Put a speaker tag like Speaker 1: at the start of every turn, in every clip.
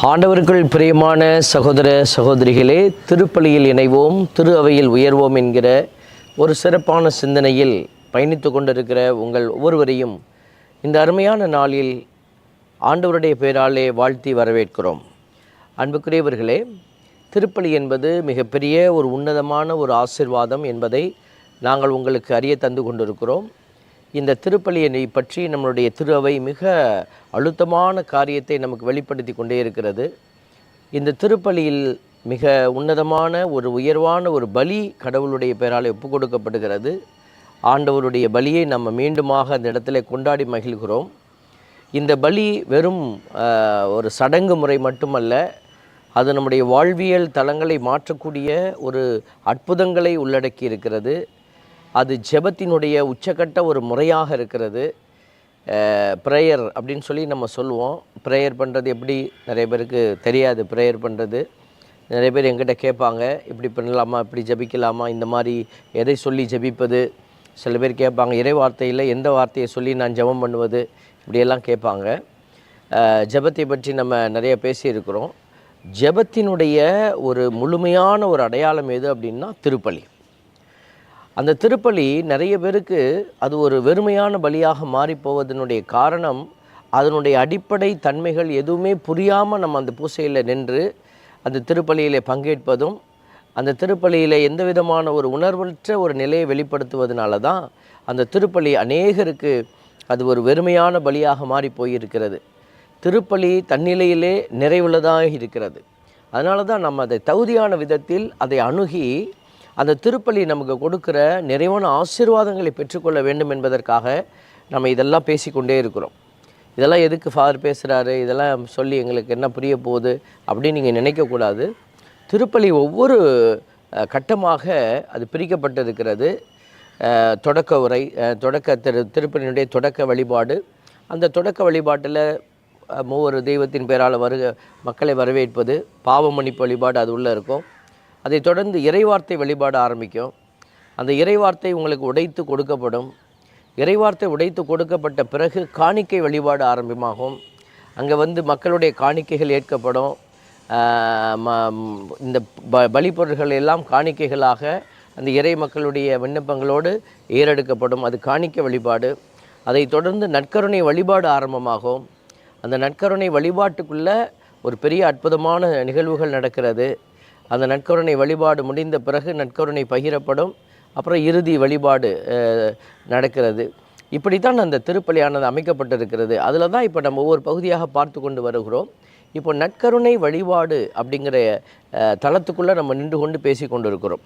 Speaker 1: ஆண்டவருக்குள் பிரியமான சகோதர சகோதரிகளே, திருப்பலியில் இணைவோம், திரு அவையில் உயர்வோம் என்கிற ஒரு சிறப்பான சிந்தனையில் பயணித்து கொண்டிருக்கிற உங்கள் ஒவ்வொருவரையும் இந்த அருமையான நாளில் ஆண்டவருடைய பெயராலே வாழ்த்தி வரவேற்கிறோம். அன்புக்குரியவர்களே, திருப்பலி என்பது மிகப்பெரிய ஒரு உன்னதமான ஒரு ஆசீர்வாதம் என்பதை நாங்கள் உங்களுக்கு அறிய தந்து கொண்டிருக்கிறோம். இந்த திருப்பலியை பற்றி நம்மளுடைய திரு அவை மிக அழுத்தமான காரியத்தை நமக்கு வெளிப்படுத்தி கொண்டே இருக்கிறது. இந்த திருப்பலியில் மிக உன்னதமான ஒரு உயர்வான ஒரு பலி கடவுளுடைய பெயரால் ஒப்பு கொடுக்கப்படுகிறது. ஆண்டவருடைய பலியை நம்ம மீண்டுமாக அந்த இடத்துல கொண்டாடி மகிழ்கிறோம். இந்த பலி வெறும் ஒரு சடங்கு முறை மட்டுமல்ல, அது நம்முடைய வாழ்வியல் தளங்களை மாற்றக்கூடிய ஒரு அற்புதங்களை உள்ளடக்கி இருக்கிறது. அது ஜெபத்தினுடைய உச்சக்கட்ட ஒரு முறையாக இருக்கிறது. ப்ரேயர் அப்படின்னு சொல்லி நம்ம சொல்லுவோம். ப்ரேயர் பண்ணுறது எப்படி, நிறைய பேருக்கு தெரியாது. ப்ரேயர் பண்ணுறது நிறைய பேர் எங்கிட்ட கேட்பாங்க, இப்படி பண்ணலாமா, இப்படி ஜபிக்கலாமா, இந்த மாதிரி எதை சொல்லி ஜபிப்பது. சில பேர் கேட்பாங்க, இறை வார்த்தையில் எந்த வார்த்தையை சொல்லி நான் ஜெபம் பண்ணுவது, இப்படியெல்லாம் கேட்பாங்க. ஜெபத்தை பற்றி நம்ம நிறைய பேசியிருக்கிறோம். ஜெபத்தினுடைய ஒரு முழுமையான ஒரு அடையாளம் எது அப்படின்னா திருப்பலி. அந்த திருப்பலி நிறைய பேருக்கு அது ஒரு வெறுமையான பலியாக மாறிப்போவதனுடைய காரணம், அதனுடைய அடிப்படை தன்மைகள் எதுவுமே புரியாமல் நம்ம அந்த பூசையில் நின்று அந்த திருப்பலியில் பங்கேற்பதும், அந்த திருப்பலியில் எந்த விதமான ஒரு உணர்வற்ற ஒரு நிலையை வெளிப்படுத்துவதனால தான் அந்த திருப்பலி அநேகருக்கு அது ஒரு வெறுமையான பலியாக மாறி போயிருக்கிறது. திருப்பலி தன்னிலையிலே நிறைவுள்ளதாக இருக்கிறது. அதனால தான் நம்ம அதை தகுதியான விதத்தில் அதை அணுகி அந்த திருப்பலி நமக்கு கொடுக்குற நிறைவான ஆசீர்வாதங்களை பெற்றுக்கொள்ள வேண்டும் என்பதற்காக நம்ம இதெல்லாம் பேசிக்கொண்டே இருக்கிறோம். இதெல்லாம் எதுக்கு ஃபாதர் பேசுகிறாரு, இதெல்லாம் சொல்லி எங்களுக்கு என்ன புரிய போகுது அப்படின்னு நீங்கள் நினைக்கக்கூடாது. திருப்பலி ஒவ்வொரு கட்டமாக அது பிரிக்கப்பட்டிருக்கிறது. தொடக்க உரை, திருப்பலியினுடைய தொடக்க வழிபாடு. அந்த தொடக்க வழிபாட்டில் மூவர் தெய்வத்தின் பெயரால் மக்களை வரவேற்பது, பாவ மன்னிப்பு வழிபாடு அது உள்ளே இருக்கும். அதை தொடர்ந்து இறைவார்த்தை வழிபாடு ஆரம்பிக்கும். அந்த இறைவார்த்தை உங்களுக்கு உடைத்து கொடுக்கப்படும். இறைவார்த்தை உடைத்து கொடுக்கப்பட்ட பிறகு காணிக்கை வழிபாடு ஆரம்பமாகும். அங்கே மக்களுடைய காணிக்கைகள் ஏற்கப்படும். இந்த பலிப்பொருள்கள் எல்லாம் காணிக்கைகளாக அந்த இறை மக்களுடைய விண்ணப்பங்களோடு ஏறெடுக்கப்படும். அது காணிக்கை வழிபாடு. அதை தொடர்ந்து நற்கருணை வழிபாடு ஆரம்பமாகும். அந்த நற்கருணை வழிபாட்டுக்குள்ளே ஒரு பெரிய அற்புதமான நிகழ்வுகள் நடக்கிறது. அந்த நற்கருணை வழிபாடு முடிந்த பிறகு நற்கருணை பகிரப்படும். அப்புறம் இறுதி வழிபாடு நடக்கிறது. இப்படித்தான் அந்த திருப்பலியானது அமைக்கப்பட்டிருக்கிறது. அதில் தான் இப்போ நம்ம ஒவ்வொரு பகுதியாக பார்த்து கொண்டு வருகிறோம். இப்போ நற்கருணை வழிபாடு அப்படிங்கிற தளத்துக்குள்ளே நம்ம நின்று கொண்டு பேசி கொண்டு இருக்கிறோம்.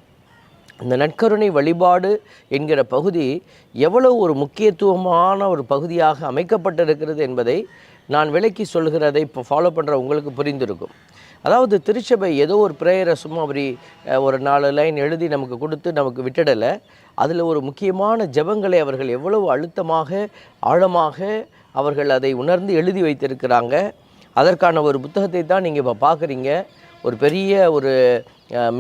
Speaker 1: இந்த நற்கருணை வழிபாடு என்கிற பகுதி எவ்வளோ ஒரு முக்கியத்துவமான ஒரு பகுதியாக அமைக்கப்பட்டிருக்கிறது என்பதை நான் விளக்கி சொல்கிறதை இப்போ ஃபாலோ பண்ணுற உங்களுக்கு புரிந்திருக்கும். அதாவது திருச்சபை ஏதோ ஒரு ப்ரேயரை சும்மா அப்படி ஒரு 4 லைன் எழுதி நமக்கு கொடுத்து நமக்கு விட்டுடலை. அதில் ஒரு முக்கியமான ஜெபங்களை அவர்கள் எவ்வளவு அழுத்தமாக ஆழமாக அவர்கள் அதை உணர்ந்து எழுதி வைத்திருக்கிறாங்க. அதற்கான ஒரு புத்தகத்தை தான் நீங்கள் இப்போ பார்க்குறீங்க. ஒரு பெரிய ஒரு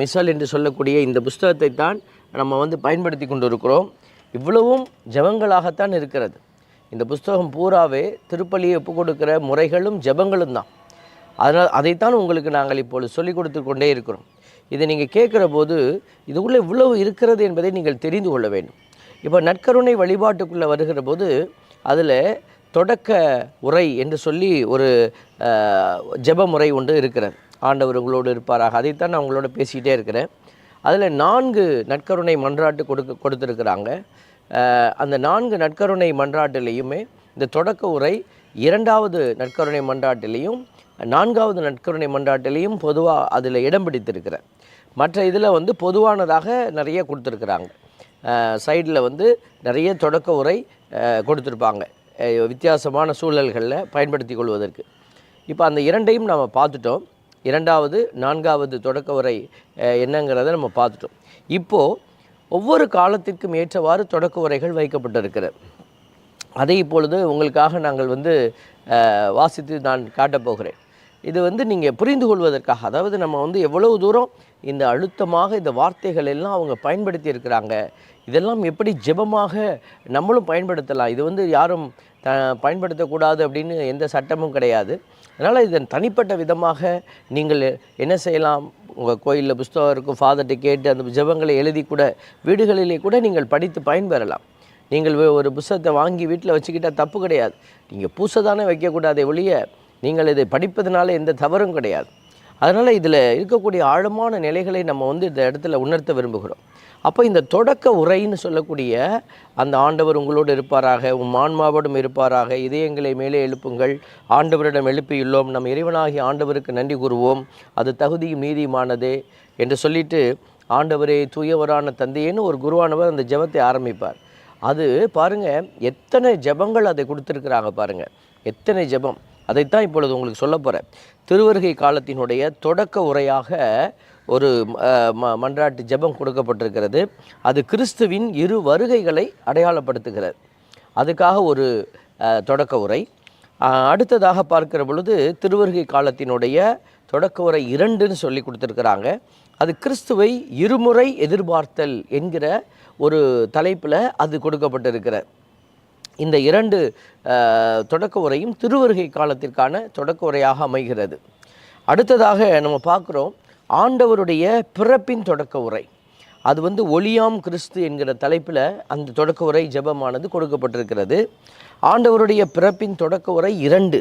Speaker 1: மிசல் என்று சொல்லக்கூடிய இந்த புஸ்தகத்தை தான் நம்ம பயன்படுத்தி கொண்டு இருக்கிறோம். இவ்வளவும் ஜெபங்களாகத்தான் இருக்கிறது. இந்த புஸ்தகம் பூராவே திருப்பலியை ஒப்பு கொடுக்குற முறைகளும் ஜெபங்களும் தான். அதனால் அதைத்தான் உங்களுக்கு நாங்கள் இப்பொழுது சொல்லிக் கொடுத்து கொண்டே இருக்கிறோம். இதை நீங்கள் கேட்குற போது இதுக்குள்ளே இவ்வளவு இருக்கிறது என்பதை நீங்கள் தெரிந்து கொள்ள வேண்டும். இப்போ நற்கருணை வழிபாட்டுக்குள்ளே வருகிற போது அதில் தொடக்க உரை என்று சொல்லி ஒரு ஜெப முறை ஒன்று இருக்கிறது. ஆண்டவர் உங்களோடு இருப்பாராக, அதைத்தான் நான் உங்களோட பேசிக்கிட்டே இருக்கிறேன். அதில் 4 நற்கருணை மன்றாட்டு கொடுத்துருக்குறாங்க. அந்த 4 நற்கருணை மன்றாட்டிலையுமே இந்த தொடக்க உரை 2வது நற்கருணை மன்றாட்டிலையும் 4வது நற்கருணை மன்றாட்டிலையும் பொதுவாக அதில் இடம் பிடித்திருக்கிறேன். மற்ற இதில் பொதுவானதாக நிறைய கொடுத்துருக்குறாங்க. சைடில் நிறைய தொடக்க உரை கொடுத்துருப்பாங்க வித்தியாசமான சூழல்களில் பயன்படுத்தி கொள்வதற்கு. இப்போ அந்த 2ஐயும் நம்ம பார்த்துட்டோம். 2வது 4வது தொடக்க உரை என்னங்கிறத நம்ம பார்த்துட்டோம். இப்போது ஒவ்வொரு காலத்திற்கும் ஏற்றவாறு தொடக்க உரைகள் வைக்கப்பட்டிருக்கிறது. அதை இப்பொழுது உங்களுக்காக நாங்கள் வாசித்து நான் காட்டப்போகிறேன். இது நீங்கள் புரிந்து கொள்வதற்காக, அதாவது நம்ம எவ்வளவு தூரம் இந்த அழுத்தமாக இந்த வார்த்தைகள் எல்லாம் அவங்க பயன்படுத்தி இருக்கிறாங்க, இதெல்லாம் எப்படி ஜெபமாக நம்மளும் பயன்படுத்தலாம். இது யாரும் பயன்படுத்தக்கூடாது அப்படின்னு எந்த சட்டமும் கிடையாது. அதனால் இதன் தனிப்பட்ட விதமாக நீங்கள் என்ன செய்யலாம், உங்கள் கோயிலில் புஸ்தகம் இருக்கும், ஃபாதர்கிட்ட கேட்டு அந்த ஜெபங்களை எழுதி கூட வீடுகளிலே கூட நீங்கள் படித்து பயன்பெறலாம். நீங்கள் ஒரு புஸ்தகத்தை வாங்கி வீட்டில் வச்சுக்கிட்டால் தப்பு கிடையாது. நீங்கள் பூசை தானே வைக்கக்கூடாதே ஒழிய நீங்கள் இதை படிப்பதனால எந்த தவறும் கிடையாது. அதனால் இதில் இருக்கக்கூடிய ஆழமான நிலைகளை நம்ம இந்த இடத்துல உணர்த்த விரும்புகிறோம். அப்போ இந்த தொடக்க உரைன்னு சொல்லக்கூடிய அந்த ஆண்டவர் உங்களோடு இருப்பாராக, ஆன்மாவோடும் இருப்பாராக, இதயங்களை மேலே எழுப்புங்கள், ஆண்டவரிடம் எழுப்பியுள்ளோம், நம் இறைவனாகிய ஆண்டவருக்கு நன்றி கூறுவோம், அது தகுதியும் நீதியுமானதே என்று சொல்லிட்டு ஆண்டவரே தூயவரான தந்தையேன்னு ஒரு குருவானவர் அந்த ஜெபத்தை ஆரம்பிப்பார். அது பாருங்கள், எத்தனை ஜெபங்கள் அதை கொடுத்துருக்குறாங்க பாருங்கள், எத்தனை ஜெபம். அதைத்தான் இப்பொழுது உங்களுக்கு சொல்ல போகிறேன். திருவருகை காலத்தினுடைய தொடக்க உரையாக ஒரு மன்றாட்டு ஜெபம் கொடுக்கப்பட்டிருக்கிறது. அது கிறிஸ்துவின் இரு வருகைகளை அடையாளப்படுத்துகிறது. அதுக்காக ஒரு தொடக்க உரை. அடுத்ததாக பார்க்கிற பொழுது திருவருகை காலத்தினுடைய தொடக்க உரை 2ன்னு சொல்லி கொடுத்துருக்குறாங்க. அது கிறிஸ்துவை இருமுறை எதிர்பார்த்தல் என்கிற ஒரு தலைப்பில் அது கொடுக்கப்பட்டிருக்கிறது. இந்த 2 தொடக்க உரையும் திருவருகை காலத்திற்கான தொடக்க உரையாக அமைகிறது. அடுத்ததாக நம்ம பார்க்குறோம் ஆண்டவருடைய பிறப்பின் தொடக்க உரை. அது ஒளியாம் கிறிஸ்து என்கிற தலைப்பில் அந்த தொடக்க உரை ஜெபமானது கொடுக்கப்பட்டிருக்கிறது. ஆண்டவருடைய பிறப்பின் தொடக்க உரை 2.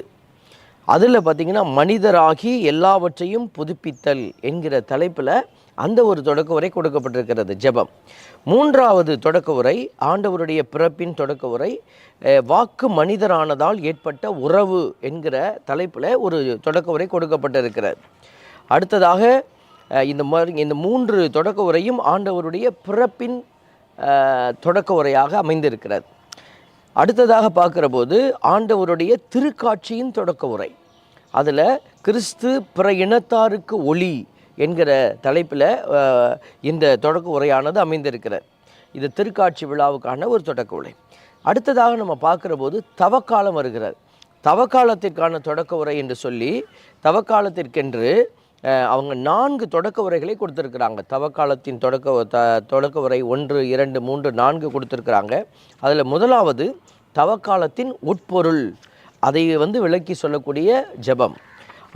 Speaker 1: அதில் பார்த்திங்கன்னா மனிதராகி எல்லாவற்றையும் புதுப்பித்தல் என்கிற தலைப்பில் அந்த ஒரு தொடக்க உரை கொடுக்கப்பட்டிருக்கிறது ஜெபம். 3வது தொடக்க உரை ஆண்டவருடைய பிறப்பின் தொடக்க உரை வாக்கு மனிதரானதால் ஏற்பட்ட உறவு என்கிற தலைப்பில் ஒரு தொடக்க உரை கொடுக்கப்பட்டிருக்கிறது. அடுத்ததாக இந்த 3 தொடக்க உரையும் ஆண்டவருடைய பிறப்பின் தொடக்க உரையாக அமைந்திருக்கிறது. அடுத்ததாக பார்க்குற போது ஆண்டவருடைய திருக்காட்சியின் தொடக்க உரை. அதில் கிறிஸ்து பிற இனத்தாருக்கு ஒளி என்கிற தலைப்பில் இந்த தொடக்க உரையானது அமைந்திருக்கிறது. இது திருக்காட்சி விழாவுக்கான ஒரு தொடக்க உரை. அடுத்ததாக நம்ம பார்க்குற போது தவக்காலம் வருகிறது. தவக்காலத்திற்கான தொடக்க உரை என்று சொல்லி தவக்காலத்திற்கென்று அவங்க 4 தொடக்க உரைகளை கொடுத்துருக்குறாங்க. தவக்காலத்தின் தொடக்க உரை 1, 2, 3, 4 கொடுத்துருக்குறாங்க. அதில் முதலாவது தவக்காலத்தின் உட்பொருள், அதை விளக்கி சொல்லக்கூடிய ஜெபம்.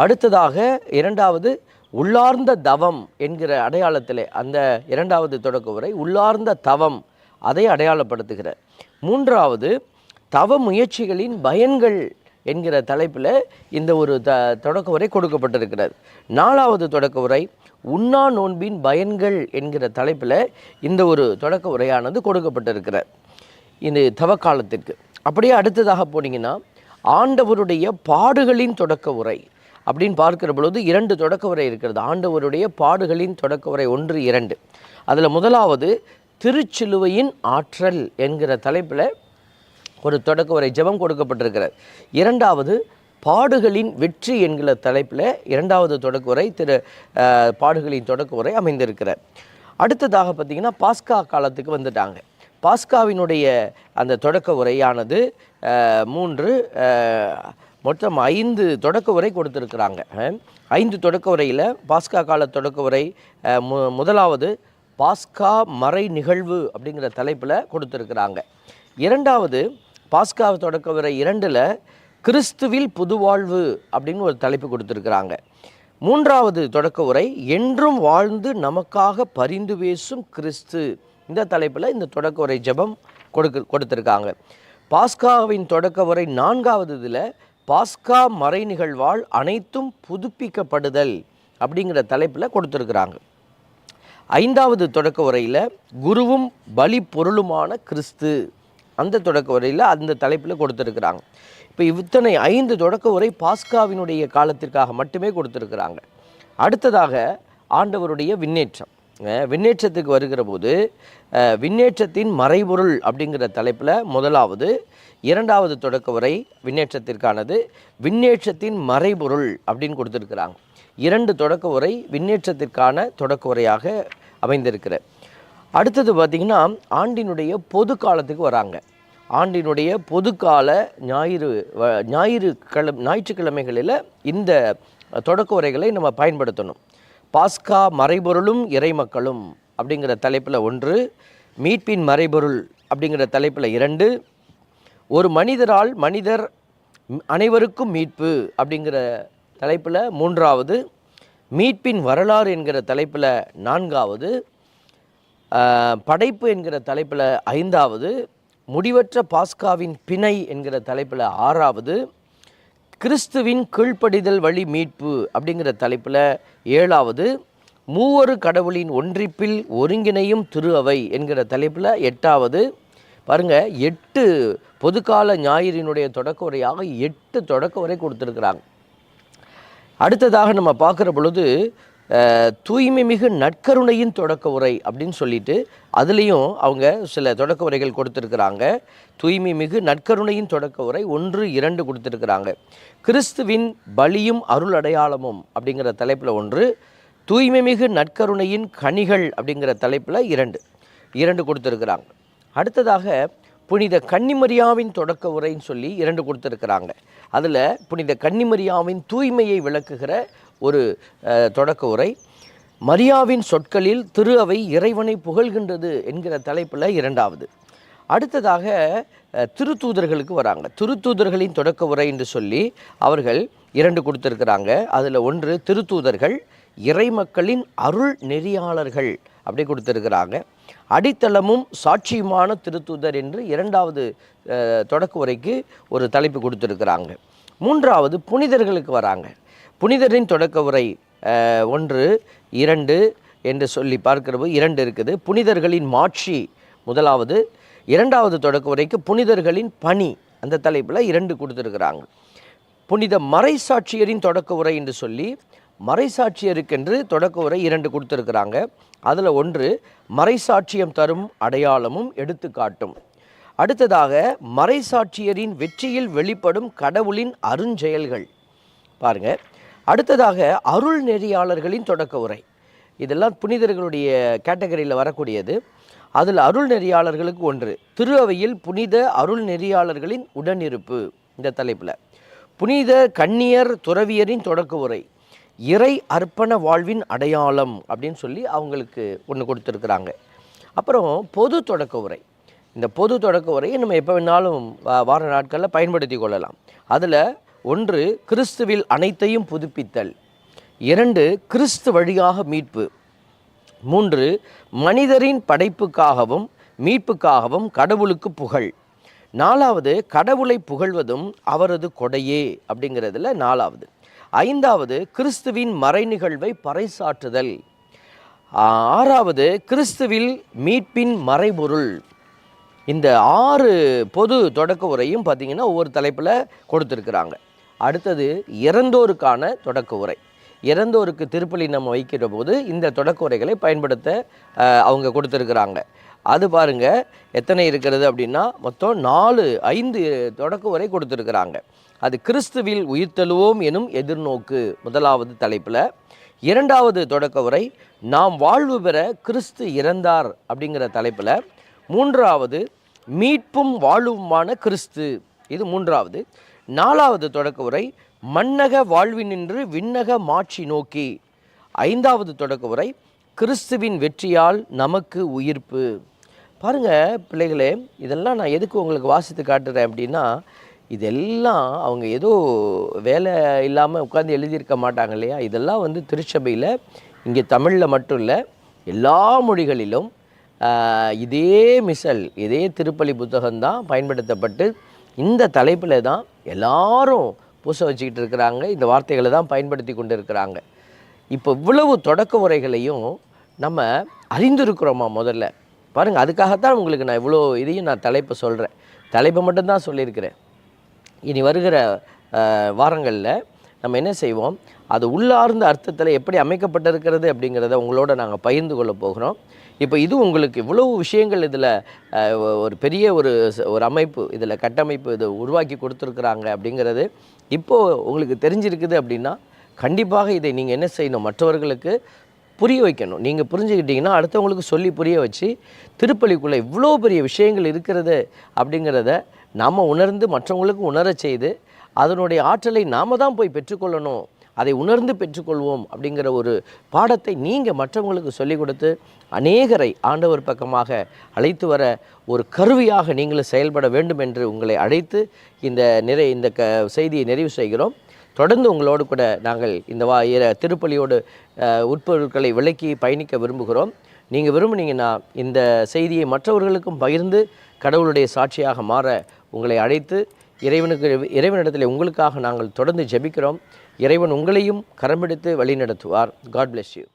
Speaker 1: அடுத்ததாக 2வது உள்ளார்ந்த தவம் என்கிற அடையாளத்தில் அந்த 2வது தொடக்க உரை உள்ளார்ந்த தவம் அதை அடையாளப்படுத்துகிற. 3வது தவ முயற்சிகளின் பயன்கள் என்கிற தலைப்பில் இந்த ஒரு தொடக்க உரை கொடுக்கப்பட்டிருக்கிறது. 4வது தொடக்க உரை உண்ணா நோன்பின் பயன்கள் என்கிற தலைப்பில் இந்த ஒரு தொடக்க உரையானது கொடுக்கப்பட்டிருக்கிறது இந்த தவக்காலத்திற்கு. அப்படியே அடுத்ததாக போனீங்கன்னா ஆண்டவருடைய பாடுகளின் தொடக்க உரை அப்படின்னு பார்க்கிற பொழுது 2 தொடக்க உரை இருக்கிறது. ஆண்டவருடைய பாடுகளின் தொடக்க உரை 1, 2. அதில் முதலாவது திருச்சிலுவையின் ஆற்றல் என்கிற தலைப்பில் ஒரு தொடக்க உரை ஜெபம் கொடுக்கப்பட்டிருக்கிறது. 2வது பாடுகளின் வெற்றி என்கிற தலைப்பில் 2வது தொடக்க உரை பாடுகளின் தொடக்க உரை அமைந்திருக்கிறார். அடுத்ததாக பார்த்திங்கன்னா பாஸ்கா காலத்துக்கு வந்துட்டாங்க. பாஸ்காவினுடைய அந்த தொடக்க உரையானது 3 மொத்தம் 5 தொடக்க உரை கொடுத்துருக்குறாங்க. 5 தொடக்க உரையில் பாஸ்கா கால தொடக்க உரை முதலாவது பாஸ்கா மறை நிகழ்வு அப்படிங்கிற தலைப்பில் கொடுத்துருக்குறாங்க. 2வது பாஸ்கா தொடக்க உரை 2ல் கிறிஸ்துவில் புதுவாழ்வு அப்படின்னு ஒரு தலைப்பு கொடுத்துருக்குறாங்க. 3வது தொடக்க உரை என்றும் வாழ்ந்து நமக்காக பரிந்து பேசும் கிறிஸ்து, இந்த தலைப்பில் இந்த தொடக்க உரை ஜெபம் கொடுத்துருக்காங்க. பாஸ்காவின் தொடக்க உரை 4வது இதில் பாஸ்கா மறை நிகழ்வால் அனைத்தும் புதுப்பிக்கப்படுதல் அப்படிங்கிற தலைப்பில் கொடுத்துருக்குறாங்க. 5வது தொடக்க உரையில் குருவும் பலி பொருளுமான கிறிஸ்து, அந்த தொடக்க உரையில் அந்த தலைப்பில் கொடுத்துருக்குறாங்க. இப்போ இத்தனை 5 தொடக்க உரை பாஸ்காவினுடைய காலத்திற்காக மட்டுமே கொடுத்துருக்குறாங்க. அடுத்ததாக ஆண்டவருடைய விண்ணேற்றம். விண்ணேற்றத்துக்கு வருகிற போது விண்ணேற்றத்தின் மறைபொருள் அப்படிங்கிற தலைப்பில் முதலாவது 2வது தொடக்க உரை விண்ணேற்றத்திற்கானது விண்ணேற்றத்தின் மறைபொருள் அப்படின்னு கொடுத்துருக்குறாங்க. 2 தொடக்க உரை விண்ணேற்றத்திற்கான தொடக்க உரையாக அமைந்திருக்கிற. அடுத்தது பார்த்திங்கன்னா ஆண்டினுடைய பொது காலத்துக்கு வராங்க. ஆண்டினுடைய பொதுக்கால ஞாயிற்றுக்கிழமைகளில் இந்த தொடக்க உரைகளை நம்ம பயன்படுத்தணும். பாஸ்கா மறைபொருளும் இறைமக்களும் அப்படிங்கிற தலைப்பில் 1, மீட்பின் மறைபொருள் அப்படிங்கிற தலைப்பில் 2, ஒரு மனிதரால் மனிதர் அனைவருக்கும் மீட்பு அப்படிங்கிற தலைப்பில் 3வது, மீட்பின் வரலாறு என்கிற தலைப்பில் 4வது, படைப்பு என்கிற தலைப்பில் 5வது, முடிவற்ற பாஸ்காவின் பிணை என்கிற தலைப்பில் 6வது, கிறிஸ்துவின் கீழ்ப்படிதல் வழி மீட்பு அப்படிங்கிற தலைப்பில் 7வது, மூவொரு கடவுளின் ஒன்றிப்பில் ஒருங்கிணையும் திரு அவை என்கிற தலைப்பில் 8வது. பாருங்கள், 8 பொதுக்கால ஞாயிறினுடைய தொடக்க உரையாக 8 தொடக்க உரை கொடுத்துருக்குறாங்க. அடுத்ததாக நம்ம பார்க்குற பொழுது தூய்மை மிகு நற்கருணையின் தொடக்க உரை அப்படின்னு சொல்லிட்டு அதுலேயும் அவங்க சில தொடக்க உரைகள் கொடுத்துருக்குறாங்க. தூய்மை மிகு நற்கருணையின் தொடக்க உரை 1, 2 கொடுத்துருக்குறாங்க. கிறிஸ்துவின் பலியும் அருள் அடையாளமும் அப்படிங்கிற தலைப்பில் 1, தூய்மை மிகு நற்கருணையின் கனிகள் அப்படிங்கிற தலைப்பில் 2 கொடுத்துருக்குறாங்க. அடுத்ததாக புனித கன்னிமரியாவின் தொடக்க உரைன்னு சொல்லி 2 கொடுத்துருக்குறாங்க. அதில் புனித கன்னிமரியாவின் தூய்மையை விளக்குகிற ஒரு தொடக்க உரை, மரியாவின் சொற்களில் திரு அவை இறைவனை புகழ்கின்றது என்கிற தலைப்பில் 2வது. அடுத்ததாக திருத்தூதர்களுக்கு வராங்க. திருத்தூதர்களின் தொடக்க உரை என்று சொல்லி அவர்கள் 2 கொடுத்துருக்குறாங்க. அதில் 1 திருத்தூதர்கள் இறை மக்களின் அருள் நெறியாளர்கள் அப்படி கொடுத்துருக்குறாங்க. அடித்தளமும் சாட்சியுமான திருத்தூதர் என்று 2வது தொடக்க உரைக்கு ஒரு தலைப்பு கொடுத்துருக்குறாங்க. 3வது புனிதர்களுக்கு வராங்க. புனிதரின் தொடக்க உரை 1, 2 என்று சொல்லி பார்க்கிறப்போ 2 இருக்குது. புனிதர்களின் மாட்சி 1வது. 2வது தொடக்க உரைக்கு புனிதர்களின் பணி அந்த தலைப்பில் 2 கொடுத்துருக்குறாங்க. புனித மறைசாட்சியரின் தொடக்க உரை என்று சொல்லி மறைசாட்சியருக்கென்று தொடக்க உரை 2 கொடுத்துருக்குறாங்க. அதில் 1 மறைசாட்சியம் தரும் அடையாளமும் எடுத்துக்காட்டும். அடுத்ததாக மறைசாட்சியரின் வெற்றியில் வெளிப்படும் கடவுளின் அருஞ்செயல்கள் பாருங்கள். அடுத்ததாக அருள் நெறியாளர்களின் தொடக்க உரை. இதெல்லாம் புனிதர்களுடைய கேட்டகரியில் வரக்கூடியது. அதில் அருள் நெறியாளர்களுக்கு 1 திரு அவையில் புனித அருள் நெறியாளர்களின் உடனிருப்பு இந்த தலைப்பில். புனித கன்னியர் துறவியரின் தொடக்க உரை இறை அர்ப்பண வாழ்வின் அடையாளம் அப்படின்னு சொல்லி அவங்களுக்கு 1 கொடுத்துருக்குறாங்க. அப்புறம் பொது தொடக்க உரை. இந்த பொது தொடக்க உரையை நம்ம எப்போ வேணாலும் வார நாட்களில் பயன்படுத்தி கொள்ளலாம். அதில் 1 கிறிஸ்துவில் அனைத்தையும் புதுப்பித்தல், 2 கிறிஸ்து வழியாக மீட்பு, 3 மனிதரின் படைப்புக்காகவும் மீட்புக்காகவும் கடவுளுக்கு புகழ், 4வது கடவுளை புகழ்வதும் அவரது கொடையே அப்படிங்கிறதுல 4வது, 5வது கிறிஸ்துவின் மறை நிகழ்வை பறைசாற்றுதல், 6வது கிறிஸ்துவில் மீட்பின் மறைபொருள். இந்த 6 பொது தொடக்க உரையும் பார்த்திங்கன்னா ஒவ்வொரு தலைப்பில் கொடுத்துருக்குறாங்க. அடுத்தது இறந்தோருக்கான தொடக்க உரை. இறந்தோருக்கு திருப்பலி நம்ம வைக்கிற போது இந்த தொடக்க உரைகளை பயன்படுத்த அவங்க கொடுத்துருக்குறாங்க. அது பாருங்கள் எத்தனை இருக்கிறது அப்படின்னா மொத்தம் 5 தொடக்க உரை கொடுத்துருக்குறாங்க. அது கிறிஸ்துவில் உயிர்த்தெழுவோம் எனும் எதிர்நோக்கு 1வது தலைப்பில். 2வது தொடக்க உரை நாம் வாழ்வு பெற கிறிஸ்து இறந்தார் அப்படிங்கிற தலைப்பில். 3வது மீட்பும் வாழ்வுமான கிறிஸ்து, இது 3வது. 4வது தொடக்க உரை மன்னக வாழ்வினின்று விண்ணக மாட்சி நோக்கி. 5வது தொடக்க உரை கிறிஸ்துவின் வெற்றியால் நமக்கு உயிர்ப்பு. பாருங்கள் பிள்ளைகளே, இதெல்லாம் நான் எதுக்கு உங்களுக்கு வாசித்து காட்டுறேன் அப்படின்னா, இதெல்லாம் அவங்க ஏதோ வேலை இல்லாமல் உட்காந்து எழுதியிருக்க மாட்டாங்க இல்லையா. இதெல்லாம் வந்து திருச்சபையில் இங்கே தமிழில் மட்டும் இல்லை எல்லா மொழிகளிலும் இதே மிசல் இதே திருப்பலி புத்தகம்தான் பயன்படுத்தப்பட்டு இந்த தலைப்பில் தான் எல்லாரும் பூசை வச்சுக்கிட்டு இருக்கிறாங்க. இந்த வார்த்தைகளை தான் பயன்படுத்தி கொண்டு இருக்கிறாங்க. இப்போ இவ்வளவு தொடக்க உரைகளையும் நம்ம அறிந்திருக்கிறோமா முதல்ல பாருங்கள். அதுக்காகத்தான் உங்களுக்கு நான் இவ்வளோ இதையும் நான் தலைப்பை சொல்கிறேன். தலைப்பை மட்டும்தான் சொல்லியிருக்கிறேன். இனி வருகிற வாரங்களில் நம்ம என்ன செய்வோம், அது உள்ளார்ந்த அர்த்தத்தில் எப்படி அமைக்கப்பட்டிருக்கிறது அப்படிங்கிறத உங்களோட நாங்கள் பகிர்ந்து கொள்ள போகிறோம். இப்போ இது உங்களுக்கு இவ்வளவு விஷயங்கள் இதில் ஒரு பெரிய ஒரு அமைப்பு இதில் கட்டமைப்பு இது உருவாக்கி கொடுத்துருக்குறாங்க அப்படிங்கிறது இப்போது உங்களுக்கு தெரிஞ்சிருக்குது அப்படின்னா கண்டிப்பாக இதை நீங்கள் என்ன செய்யணும், மற்றவர்களுக்கு புரிய வைக்கணும். நீங்கள் புரிஞ்சுக்கிட்டிங்கன்னா அடுத்தவங்களுக்கு சொல்லி புரிய வச்சு திருப்பலிக்குள்ளே இவ்வளோ பெரிய விஷயங்கள் இருக்கிறது அப்படிங்கிறத நாம் உணர்ந்து மற்றவங்களுக்கு உணரச் செய்து அதனுடைய ஆற்றலை நாம் தான் போய் பெற்றுக்கொள்ளணும், அதை உணர்ந்து பெற்றுக்கொள்வோம் அப்படிங்கிற ஒரு பாடத்தை நீங்கள் மற்றவங்களுக்கு சொல்லிக் கொடுத்து அநேகரை ஆண்டவர் பக்கமாக அழைத்து வர ஒரு கருவியாக நீங்களும் செயல்பட வேண்டும் என்று உங்களை அழைத்து இந்த செய்தியை நிறைவு செய்கிறோம். தொடர்ந்து உங்களோடு கூட நாங்கள் இந்த திருப்பலியோடு உட்பொருட்களை விலக்கி பயணிக்க விரும்புகிறோம். நீங்கள் விரும்புனீங்கன்னா இந்த செய்தியை மற்றவர்களுக்கும் பகிர்ந்து கடவுளுடைய சாட்சியாக மாற உங்களை அழைத்து இறைவனிடத்தில் உங்களுக்காக நாங்கள் தொடர்ந்து ஜெபிக்கிறோம். இறைவன் உங்களையும் கரம் பிடித்து வழி நடத்துவார். God bless you.